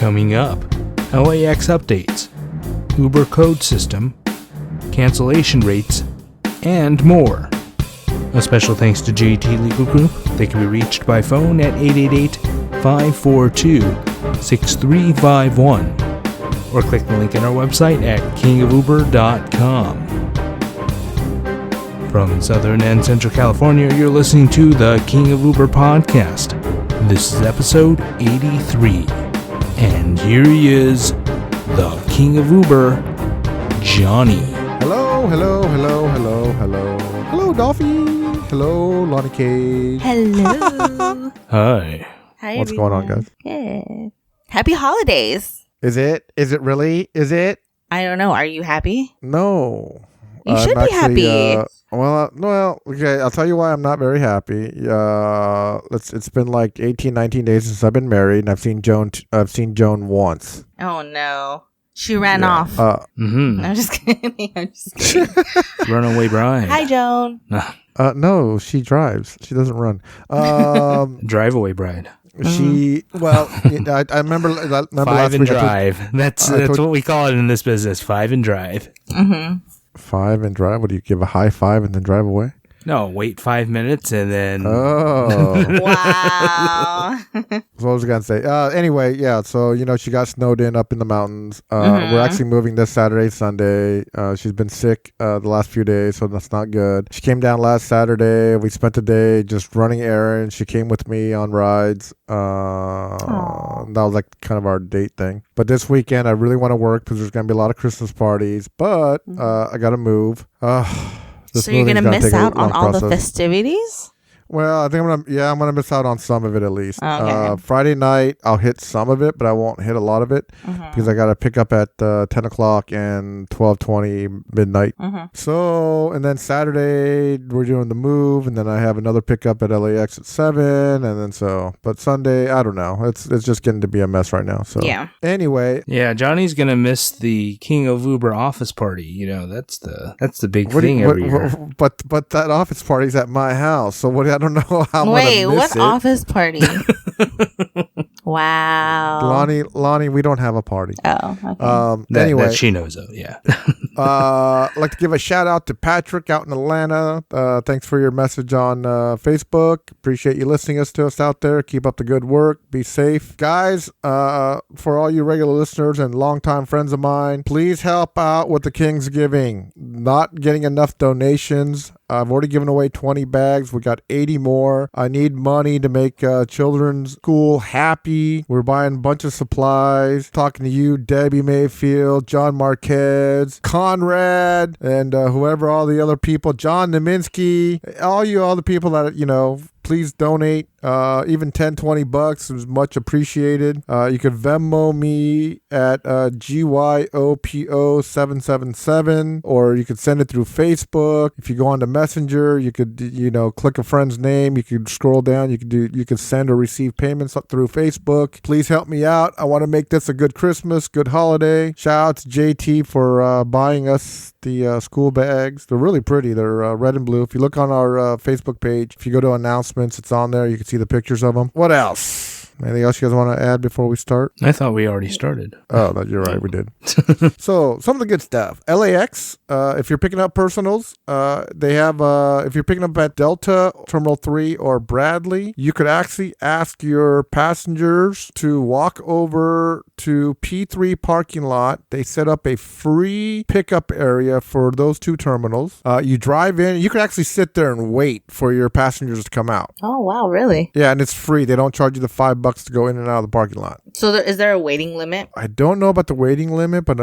Coming up, LAX updates, Uber code system, cancellation rates, and more. A special thanks to JT Legal Group. They can be reached by phone at 888-542-6351 or click the link in our website at kingofuber.com. From Southern and Central California, you're listening to the King of Uber podcast. This is episode 83. And here he is, the King of Uber, Johnny. Hello, Dolphy. Hello, Lonnie Cage. Hello. Hi. Hi, What's everyone. going on, guys? Good. Happy holidays. Is it? Is it really? Is it? I don't know. Are you happy? No. You should be happy. Okay, I'll tell you why I'm not very happy. It's been like 18, 19 days since I've been married, and I've seen Joan once. Oh, no. She ran off. I'm just kidding. Runaway bride. Hi, Joan. No, she drives. She doesn't run. Drive-away bride. I remember Five last and week drive. That's what we call it in this business. 5 and drive. Mm-hmm. 5 and drive? What do you give a high five and then drive away? No, wait 5 minutes and then... Oh. Wow. That's what I was going to say. Anyway, yeah, so, she got snowed in up in the mountains. We're actually moving this Saturday, Sunday. She's been sick the last few days, so that's not good. She came down last Saturday. We spent the day just running errands. She came with me on rides. That was like kind of our date thing. But this weekend, I really want to work because there's going to be a lot of Christmas parties. But I got to move. So you're going to miss out on all the festivities? Well, I think I'm gonna miss out on some of it at least. Okay. Friday night, I'll hit some of it, but I won't hit a lot of it because I got to pick up at 10 o'clock and 12:20 midnight. So, and then Saturday, we're doing the move, and then I have another pickup at LAX at 7, and then but Sunday, I don't know. It's just getting to be a mess right now. So, yeah. Anyway. Yeah, Johnny's going to miss the King of Uber office party. That's the big thing every year. But that office party's at my house, so I don't know how I'm Wait, gonna miss what it. office party? Wow. Lonnie, we don't have a party. Oh, okay. Anyway, that she knows of, yeah. I'd like to give a shout out to Patrick out in Atlanta. Thanks for your message on Facebook. Appreciate you listening to us out there. Keep up the good work. Be safe. Guys, for all you regular listeners and longtime friends of mine, please help out with the Kingsgiving. Not getting enough donations. I've already given away 20 bags. We got 80 more. I need money to make children's school happy. We're buying a bunch of supplies. Talking to you, Debbie Mayfield, John Marquez, Conrad, and whoever, all the other people, John Naminsky, all you other people that, please donate. Even $10-$20 is much appreciated. You could Venmo me at GYOPO777, or you could send it through Facebook. If you go on to Messenger, you could click a friend's name. You could scroll down. You could send or receive payments through Facebook. Please help me out. I want to make this a good Christmas, good holiday. Shout out to JT for buying us the school bags. They're really pretty. They're red and blue. If you look on our Facebook page, if you go to announcements, it's on there. You can see the pictures of them. What else? Anything else you guys want to add before we start? I thought we already started. Oh, no, you're right. We did. So, some of the good stuff. LAX, if you're picking up personals, they have, if you're picking up at Delta, Terminal 3, or Bradley, you could actually ask your passengers to walk over to P3 parking lot. They set up a free pickup area for those two terminals. You drive in. You can actually sit there and wait for your passengers to come out. Oh, wow. Really? Yeah, and it's free. They don't charge you the $5 to go in and out of the parking lot. So is there a waiting limit? I don't know about the waiting limit, but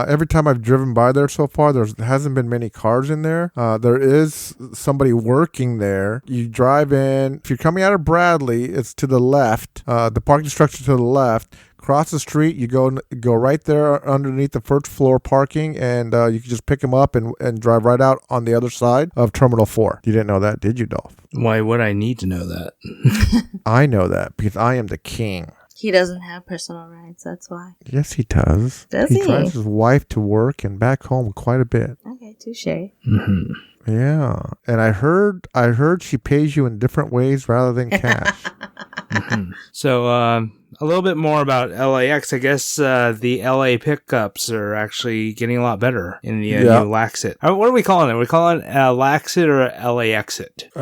every time I've driven by there so far, there hasn't been many cars in there. There is somebody working there. You drive in. If you're coming out of Bradley, it's to the left. The parking structure to the left. Cross the street, you go right there underneath the first floor parking, and you can just pick them up and drive right out on the other side of Terminal 4. You didn't know that, did you, Dolph? Why would I need to know that? I know that because I am the king. He doesn't have personal rides, that's why. Yes, he does. Does he? He drives his wife to work and back home quite a bit. Okay, touche. Mm-hmm. Yeah, and I heard she pays you in different ways rather than cash. Mm-hmm. So, a little bit more about LAX. I guess the LA pickups are actually getting a lot better in the new LAXit. What are we calling it? Are we calling it LAXit or LAXit?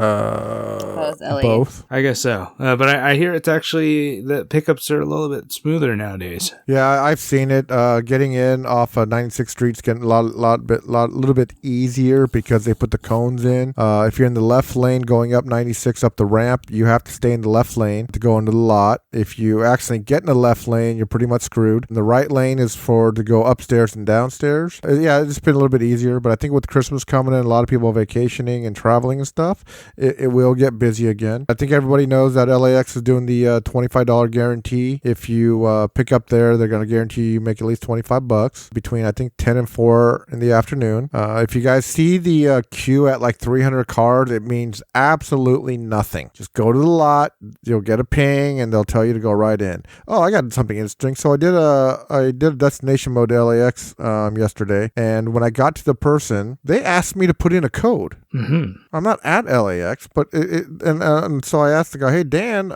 Both. I guess so. But I hear it's actually the pickups are a little bit smoother nowadays. Yeah, I've seen it. Getting in off 96th Street's getting a little bit easier because they put the cones in. If you're in the left lane going up 96 up the ramp, you have to stay in the left lane to go into the lot. If you accidentally get in the left lane, you're pretty much screwed. And the right lane is to go upstairs and downstairs. Yeah, it's been a little bit easier, but I think with Christmas coming in, a lot of people vacationing and traveling and stuff, it will get busy again. I think everybody knows that LAX is doing the $25 guarantee. If you pick up there, they're going to guarantee you make at least $25 between, I think, 10 and 4 in the afternoon. If you guys see the queue at like 300 cars, it means absolutely nothing. Just go to the lot, you'll get a ping, and they'll tell you to go right in. Oh, I got something interesting. So I did a destination mode LAX yesterday, and when I got to the person, they asked me to put in a code. Mm-hmm. I'm not at LAX, but and so I asked the guy, "Hey Dan,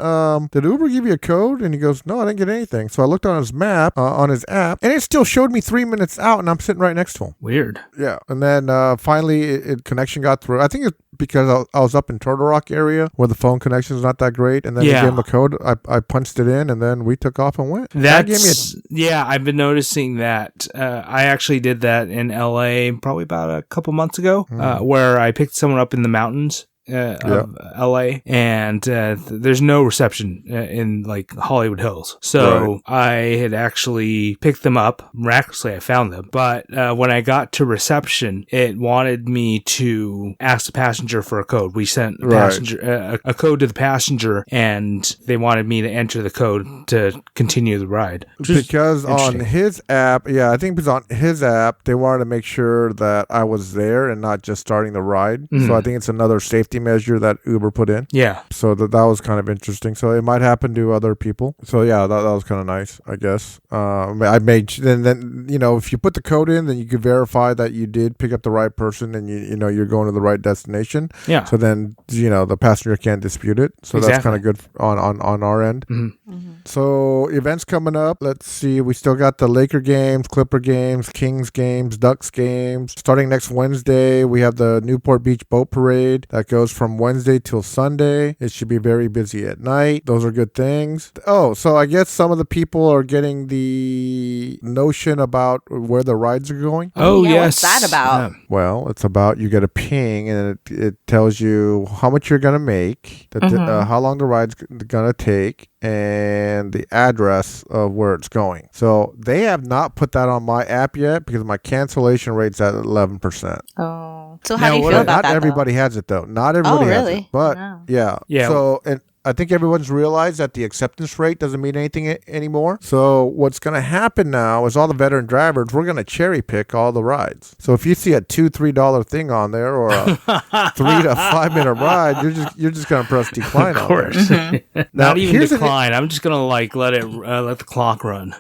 did Uber give you a code?" And he goes, "No, I didn't get anything." So I looked on his map, on his app, and it still showed me 3 minutes out, and I'm sitting right next to him. Weird. Yeah, and then finally, connection got through. I think it's because I was up in Turtle Rock area where the phone connection is not that great, and then he gave him a code. I punched it in, and then we took off and went. I've been noticing that. I actually did that in LA probably about a couple months ago, where I picked someone up in the mountains of LA, and there's no reception in like Hollywood Hills. So I had actually picked them up. Miraculously, I found them. But when I got to reception, it wanted me to ask the passenger for a code. We sent the passenger a code to the passenger, and they wanted me to enter the code to continue the ride. Because on his app, I think because on his app, they wanted to make sure that I was there and not just starting the ride. Mm-hmm. So I think it's another safety measure that Uber put in. Yeah. So that was kind of interesting. So it might happen to other people. So yeah, that was kind of nice, I guess. I made then if you put the code in, then you could verify that you did pick up the right person and you're going to the right destination. Yeah. So then the passenger can't dispute it. So that's kind of good on our end. Mm-hmm. Mm-hmm. So events coming up. Let's see. We still got the Laker games, Clipper games, Kings games, Ducks games. Starting next Wednesday, we have the Newport Beach Boat Parade that goes from Wednesday till Sunday. It should be very busy at night. Those are good things. Oh, so I guess some of the people are getting the notion about where the rides are going. Oh, yeah, yes. What's that about? Yeah. Well, it's about you get a ping and it tells you how much you're going to make, how long the ride's going to take, and the address of where it's going. So they have not put that on my app yet because my cancellation rate's at 11%. Oh. So how do you feel about that? Not everybody has it though. Not everybody has it. But yeah. So and I think everyone's realized that the acceptance rate doesn't mean anything anymore. So what's going to happen now is all the veteran drivers, we're going to cherry pick all the rides. So if you see a $2-3 thing on there or a 3 to 5 minute ride, you're just going to press decline. Of course. Mm-hmm. Not even decline. I'm just going to let the clock run.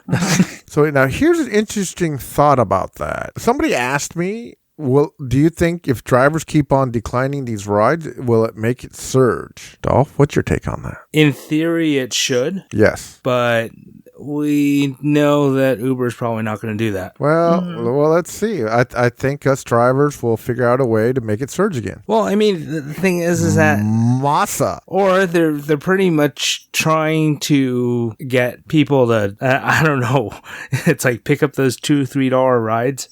So now here's an interesting thought about that. Somebody asked me, well, do you think if drivers keep on declining these rides, will it make it surge? Dolph, what's your take on that? In theory, it should. Yes. But we know that Uber is probably not going to do that. Well, let's see. I think us drivers will figure out a way to make it surge again. Well, I mean, the thing is that massa, or they're pretty much trying to get people to I don't know. It's like pick up those $2-3 rides,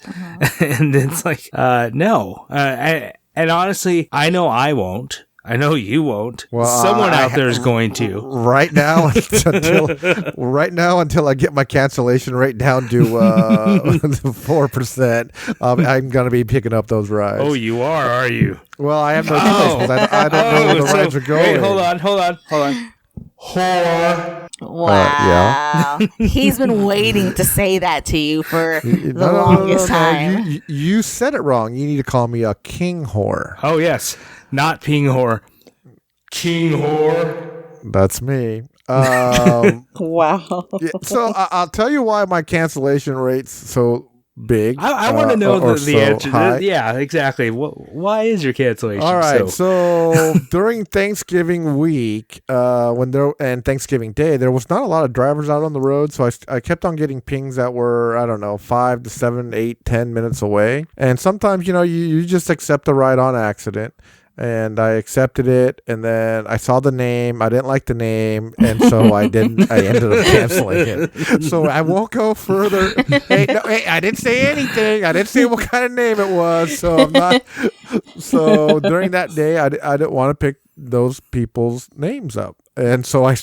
and it's like no. And honestly, I know I won't. I know you won't. Well, someone out there is going to. Right now, until I get my cancellation rate down to 4%, I'm going to be picking up those rides. Oh, you are you? Well, I have no choice. I don't know where the rides are going. Wait, hold on. Whore. Wow. He's been waiting to say that to you for the longest time. You said it wrong. You need to call me a king whore. Oh, yes. Not ping whore. King whore. That's me. Wow. Yeah, so I'll tell you why my cancellation rate's so big. I want to know the so answer. High. Yeah, exactly. Why is your cancellation? All right. So during Thanksgiving week, and Thanksgiving Day, there was not a lot of drivers out on the road. So I kept on getting pings that were, I don't know, 5 to 7, 8, 10 minutes away. And sometimes, you just accept a ride on accident. And I accepted it, and then I saw the name. I didn't like the name, and so I ended up canceling it. So I won't go further. Hey, I didn't say anything. I didn't say what kind of name it was. So I'm not. So during that day, I didn't want to pick those people's names up. And so I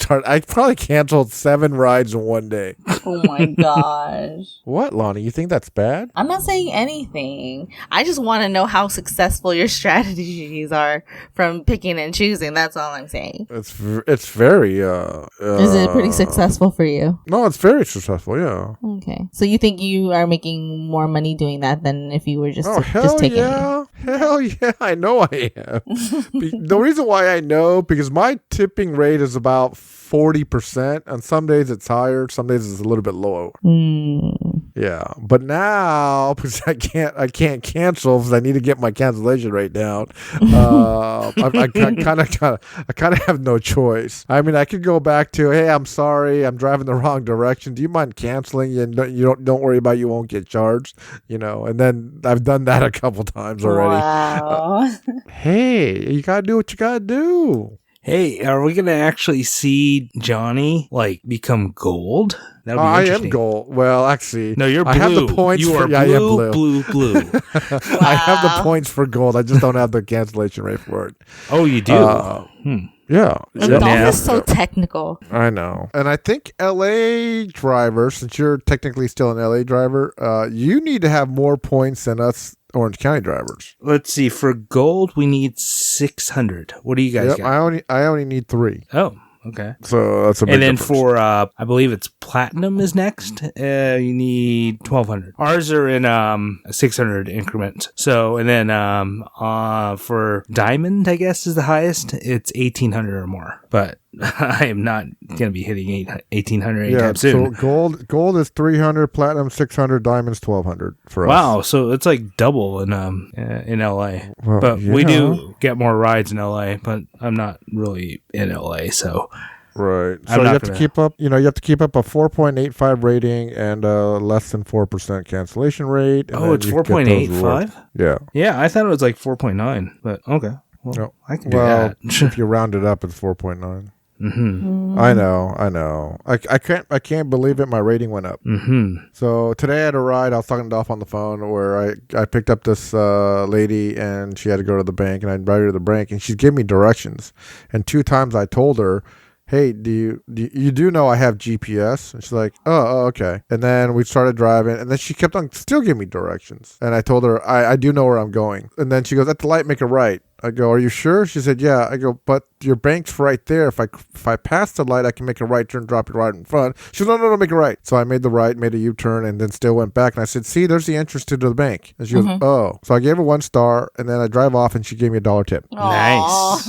probably canceled 7 rides in one day. Oh my gosh. What, Lonnie? You think that's bad? I'm not saying anything. I just want to know how successful your strategies are from picking and choosing. That's all I'm saying. It's very Is it pretty successful for you? No, it's very successful, yeah. Okay. So you think you are making more money doing that than if you were just taking it? Hell yeah, I know I am. The reason why I know, because my tipping rate is about 40%. On some days it's higher, some days it's a little bit lower. Yeah, but now because I can't cancel because I need to get my cancellation rate down. I kind of have no choice. I mean, I could go back to, hey, I'm sorry, I'm driving the wrong direction. Do you mind canceling? And don't worry about, you won't get charged. And then I've done that a couple times already. Wow. Hey, you gotta do what you gotta do. Hey, are we going to actually see Johnny, become gold? That'll be interesting. I am gold. Well, actually, no, you're blue. I have the points. You are blue, I am blue. Wow. I have the points for gold. I just don't have the cancellation rate for it. Oh, you do? Yeah. Golf is so technical. I know. And I think LA drivers, since you're technically still an LA driver, you need to have more points than us Orange County drivers. Let's see. For gold, we need 600. What do you guys got? I only need 3. Oh, okay. So that's a big difference. For I believe it's platinum is next. You need 1,200. Ours are in 600 increments. So and then for diamond, I guess is the highest. It's 1,800 or more. But I am not going to be hitting 1,800 anytime soon. So gold is 300, platinum 600, diamonds 1,200 for us. Wow, so it's like double in LA. Well, but we do get more rides in LA, but I'm not really in LA, so right. So you have to keep up. You have to keep up a 4.85 rating and less than 4% cancellation rate. Oh, it's 4.85. Yeah. Yeah, I thought it was like 4.9, but okay. Well, no. I can do that. If you round it up, it's 4.9. Mm-hmm. I know. I can't believe it. My rating went up. Mm-hmm. So today I had a ride. I was talking to Dolph on the phone where I picked up this lady and she had to go to the bank, and I invited her to the bank, and she gave me directions. And 2 times I told her, hey, do you know I have GPS? And she's like, oh, okay. And then we started driving, and then she kept on still giving me directions. And I told her, I do know where I'm going. And then she goes, at the light, make a right. I go, are you sure? She said, yeah. I go, but your bank's right there. If I pass the light, I can make a right turn, drop it right in front. She said, no, make a right. So I made the right, made a U-turn, and then still went back. And I said, see, there's the entrance to the bank. And she goes, oh. So I gave her 1 star, and then I drive off, and she gave me $1 tip. Nice.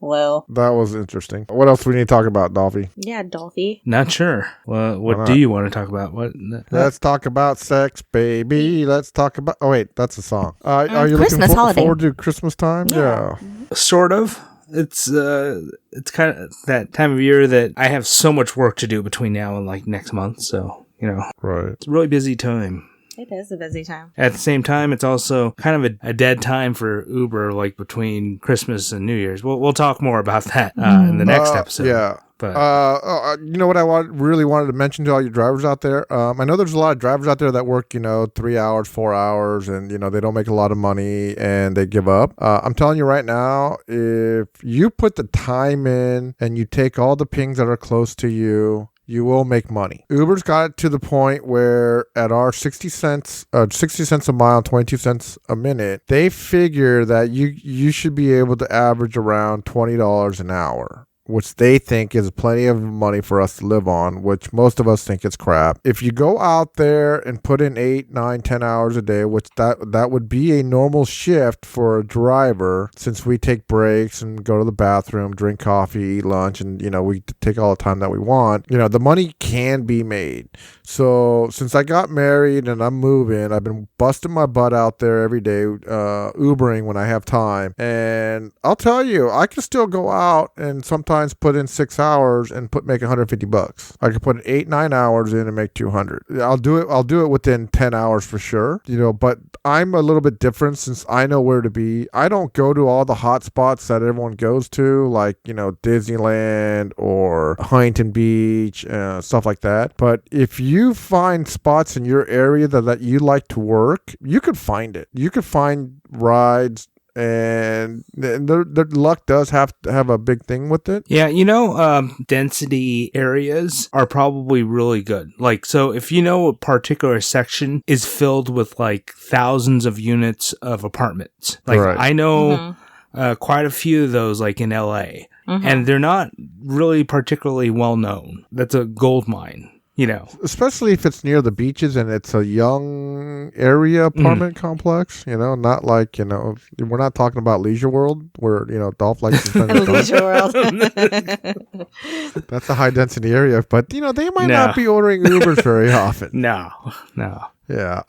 Well, that was interesting. What else do we need to talk about, Dolphy? Yeah, Dolphy. Not sure. Well, what do you want to talk about? Let's talk about sex, baby. Let's talk about. Oh wait, that's a song. Are you Christmas looking holiday. forward to Christmas time? Yeah. Sort of. It's kind of that time of year that I have so much work to do between now and next month. So right. It's a really busy time. It is a busy time. At the same time, it's also kind of a dead time for Uber, between Christmas and New Year's. We'll talk more about that in the next episode. Yeah. But you know what I really wanted to mention to all you drivers out there? I know there's a lot of drivers out there that work, 3 hours, 4 hours, and, they don't make a lot of money and they give up. I'm telling you right now, if you put the time in and you take all the pings that are close to you, you will make money. Uber's got it to the point where at our 60 cents a mile, 22 cents a minute, they figure that you should be able to average around $20 an hour. which they think is plenty of money for us to live on, which most of us think is crap. If you go out there and put in 8, 9, 10 hours a day, which that would be a normal shift for a driver, since we take breaks and go to the bathroom, drink coffee, eat lunch, and, we take all the time that we want, the money can be made. So since I got married and I'm moving, I've been busting my butt out there every day, Ubering when I have time. And I'll tell you, I can still go out and sometimes put in 6 hours and make $150. I could put 8, 9 hours in and make 200. I'll do it within 10 hours for sure, but I'm a little bit different since I know where to be. I don't go to all the hot spots that everyone goes to, like, Disneyland or Huntington Beach, stuff like that. But if you find spots in your area that you like to work, you could find it. You could find rides, and their luck does have to have a big thing with it. Yeah, density areas are probably really good. Like, so if a particular section is filled with like thousands of units of apartments, like right. I know quite a few of those, like in LA, and they're not really particularly well known. That's a gold mine. Especially if it's near the beaches and it's a young area apartment complex, not like, we're not talking about Leisure World where, Dolph likes to spend his time. Leisure World. That's a high density area, but, they might not be ordering Ubers very often. No. Yeah.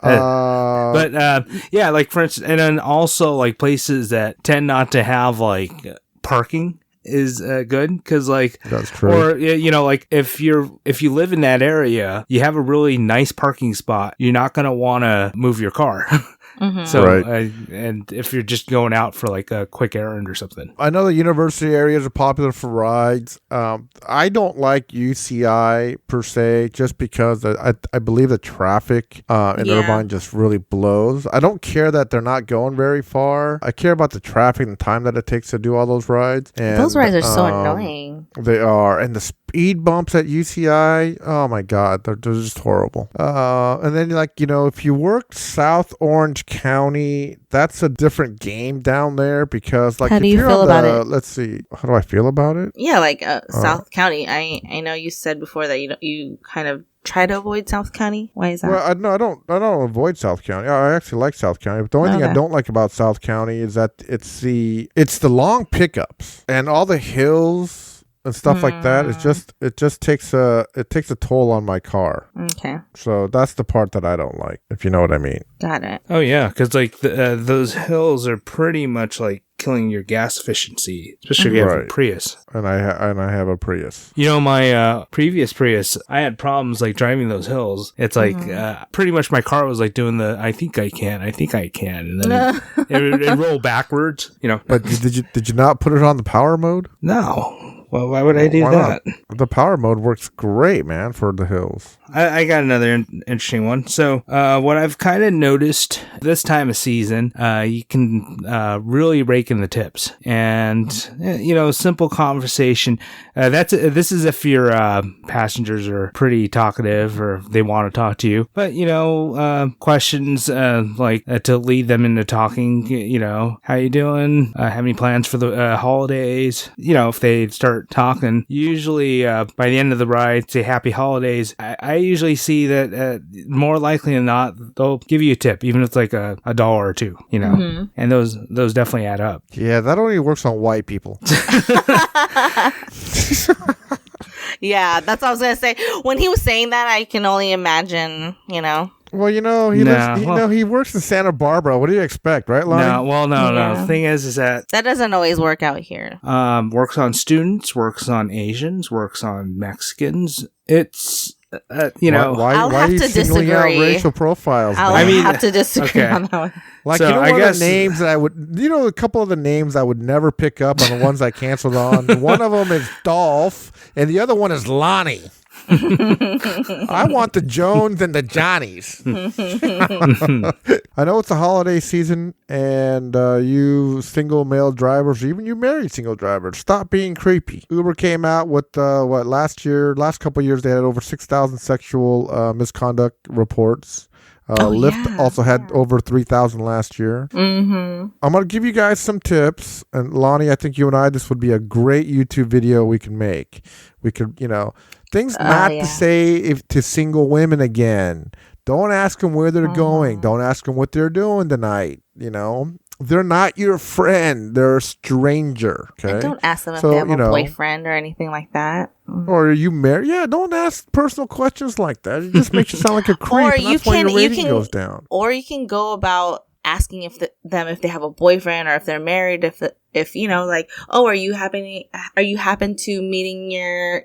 Yeah, like for instance, and then also like places that tend not to have like parking is good, because like that's true. Or like if you live in that area, you have a really nice parking spot, you're not going to want to move your car. So right. And if you're just going out for like a quick errand or something. I know the university areas are popular for rides. I don't like UCI per se, just because I believe the traffic in Irvine just really blows. I don't care that they're not going very far. I care about the traffic and the time that it takes to do all those rides. And those rides are so annoying. They are. And the speed bumps at UCI, oh my God, they're just horrible. And then if you work South Orange County, that's a different game down there, because like, how do you feel about it? Let's see, how do I feel about it? Yeah, like South County. I know you said before that you kind of try to avoid South County. Why is that? Well, I don't avoid South County. I actually like South County, but the only thing I don't like about South County is that it's the long pickups and all the hills and stuff like that. It just takes a toll on my car. Okay. So that's the part that I don't like, if you know what I mean. Got it. Oh yeah, because like those hills are pretty much like killing your gas efficiency, especially if you have a Prius. And I have a Prius. My previous Prius, I had problems like driving those hills. It's like pretty much my car was like doing the I think I can, and then it roll backwards. But did you not put it on the power mode? No. Well, why would I do that? The power mode works great, man, for the hills. I got another interesting one. So, what I've kind of noticed this time of season, you can really rake in the tips, and simple conversation. This is if your passengers are pretty talkative or they want to talk to you. But questions like to lead them into talking. How you doing? Have any plans for the holidays? If they start talking, usually by the end of the ride, say happy holidays. I usually see that more likely than not, they'll give you a tip, even if it's like a $1 or $2, and those definitely add up. Yeah, that only works on white people. Yeah, that's what I was going to say. When he was saying that, I can only imagine, Well, he works in Santa Barbara. What do you expect, right, Lonnie? No. The thing is that doesn't always work out here. Works on students, works on Asians, works on Mexicans. It's why are you singling out racial profiles? I'll have to disagree on that one. Like, so I guess the names that I would, a couple of the names I would never pick up on the ones I canceled on. One of them is Dolph, and the other one is Lonnie. I want the Jones and the Johnnies. I know it's the holiday season, and you single male drivers, or even you married single drivers, stop being creepy. Uber came out with last couple of years they had over 6,000 sexual misconduct reports. Lyft also had over 3,000 last year. Mm-hmm. I'm going to give you guys some tips. And Lonnie, I think you and I, this would be a great YouTube video we can make. We could, things not to say to single women again. Don't ask them where they're going. Don't ask them what they're doing tonight. They're not your friend. They're a stranger. Okay. And don't ask them if they have a boyfriend or anything like that. Or are you married? Yeah, don't ask personal questions like that. It just makes you sound like a creep. Or and that's why your rating goes down. Or you can go about asking if they have a boyfriend or if they're married. If are you happen to meeting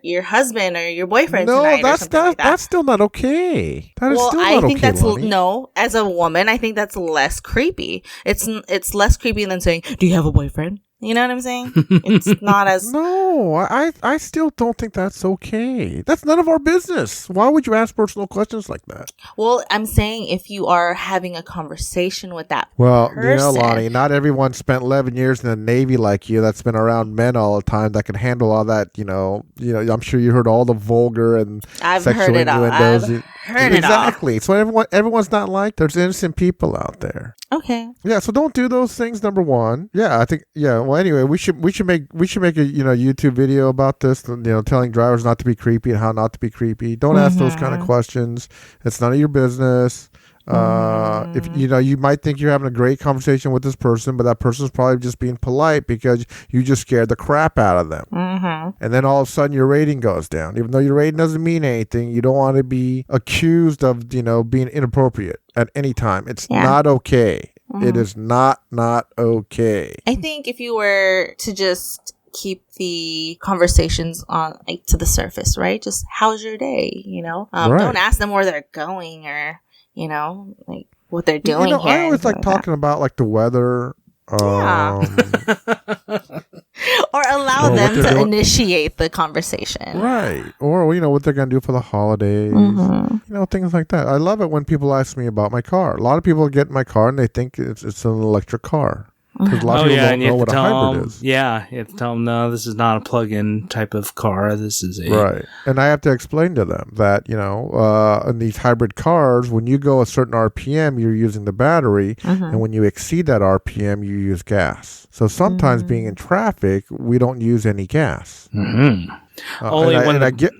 your husband or your boyfriend tonight? No, that's still not okay. That is still not okay. I think that's no. As a woman, I think that's less creepy. It's less creepy than saying, "Do you have a boyfriend?" You know what I'm saying? It's not as... No, I still don't think that's okay. That's none of our business. Why would you ask personal questions like that? Well, I'm saying if you are having a conversation with that person... Lonnie, not everyone spent 11 years in the Navy like you that's been around men all the time that can handle all that, I'm sure you heard all the vulgar and sexual innuendos. Exactly. So everyone's not like... There's innocent people out there. Okay. Yeah, so don't do those things, number one. Yeah, I think... Yeah, well, anyway, we should make a YouTube video about this. Telling drivers not to be creepy and how not to be creepy. Don't ask those kind of questions. It's none of your business. If you might think you're having a great conversation with this person, but that person's probably just being polite because you just scared the crap out of them. Mm-hmm. And then all of a sudden your rating goes down, even though your rating doesn't mean anything. You don't want to be accused of being inappropriate at any time. It's not okay. It is not okay. I think if you were to just keep the conversations on to the surface, right? Just how's your day? Right. Don't ask them where they're going or what they're doing here. I always like talking about the weather. Or allow them to initiate the conversation. Right. Or, what they're going to do for the holidays. Mm-hmm. Things like that. I love it when people ask me about my car. A lot of people get in my car and they think it's an electric car. Because a lot of people don't know what a hybrid is. Yeah, you have to tell them, no, this is not a plug-in type of car. This is a... Right. And I have to explain to them that, in these hybrid cars, when you go a certain RPM, you're using the battery. Mm-hmm. And when you exceed that RPM, you use gas. So sometimes being in traffic, we don't use any gas. Mm-hmm. Only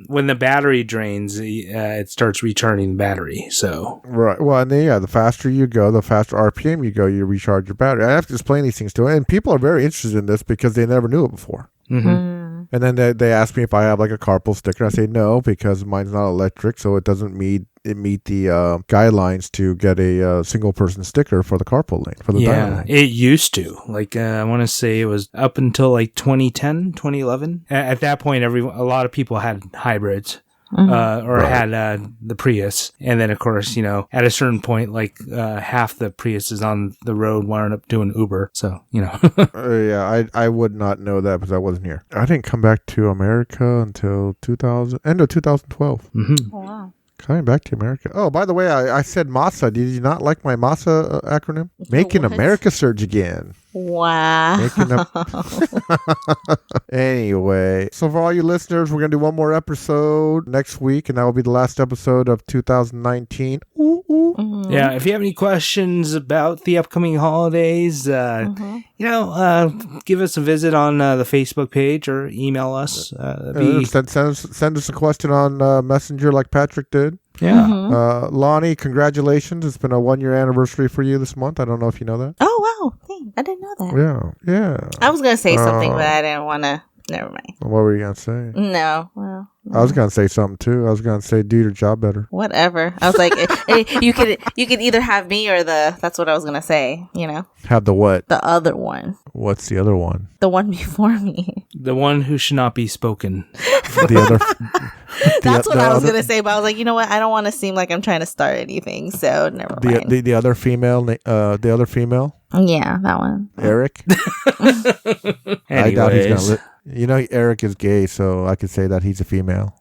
when the battery drains, it starts recharging the battery. So right. Well, and then, the faster you go, the faster RPM you go, you recharge your battery. I have to explain these things to them, and people are very interested in this because they never knew it before. Mm-hmm. And then they ask me if I have a carpool sticker. I say no because mine's not electric, so it doesn't meet the guidelines to get a single person sticker for the carpool lane for the dial lane. It used to. I want to say it was up until 2010, 2011. At that point, a lot of people had hybrids. Had the Prius, and then of course at a certain point half the Priuses on the road wound up doing Uber, so I would not know that because I wasn't here. I didn't come back to America until end of 2012. Mm-hmm. Oh, wow. Coming back to America. Oh, by the way, I said MASA. Did you not like my MASA acronym? Making America Surge Again. Wow. Anyway, so for all you listeners, we're going to do one more episode next week, and that will be the last episode of 2019. Ooh, ooh. Mm-hmm. Yeah, if you have any questions about the upcoming holidays, give us a visit on the Facebook page or email us. Send us a question on Messenger like Patrick did. Yeah. Mm-hmm. Lonnie, congratulations. It's been a 1-year anniversary for you this month. I don't know if you know that. Oh, wow. Thanks. I didn't know that. Yeah. I was going to say something, but I didn't want to. Never mind. What were you going to say? No. Well, I was going to say something, too. I was going to say, do your job better. Whatever. I was like, you could either have me or that's what I was going to say, Have the what? The other one. What's the other one? The one before me. The one who should not be spoken. The other... That's what I was going to say, but I was like, you know what? I don't want to seem like I'm trying to start anything, so never mind. The other female? The other female? Yeah, that one. Eric? I doubt he's going to Eric is gay, so I could say that he's a female.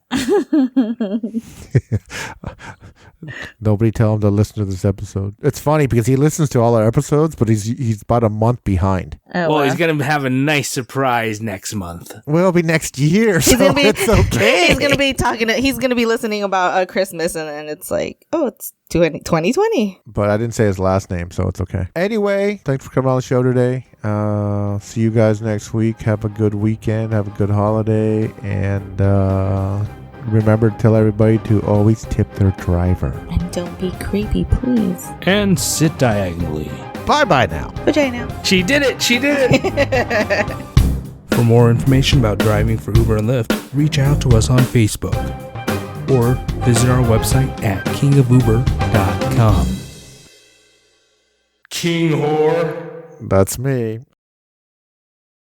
Nobody tell him to listen to this episode. It's funny because he listens to all our episodes, but he's about a month behind. Oh, Well, he's gonna have a nice surprise next month. Well, it'll be next year, He's so gonna be, it's okay. He's gonna be talking. He's gonna be listening about Christmas, and then it's like, oh, it's 2020. But I didn't say his last name, so it's okay. Anyway, thanks for coming on the show today. See you guys next week. Have a good weekend. Have a good holiday. And remember to tell everybody to always tip their driver. And don't be creepy, please. And sit diagonally. Bye-bye now. Vagina. She did it! She did it! For more information about driving for Uber and Lyft, reach out to us on Facebook or visit our website at kingofuber.com. King whore. That's me.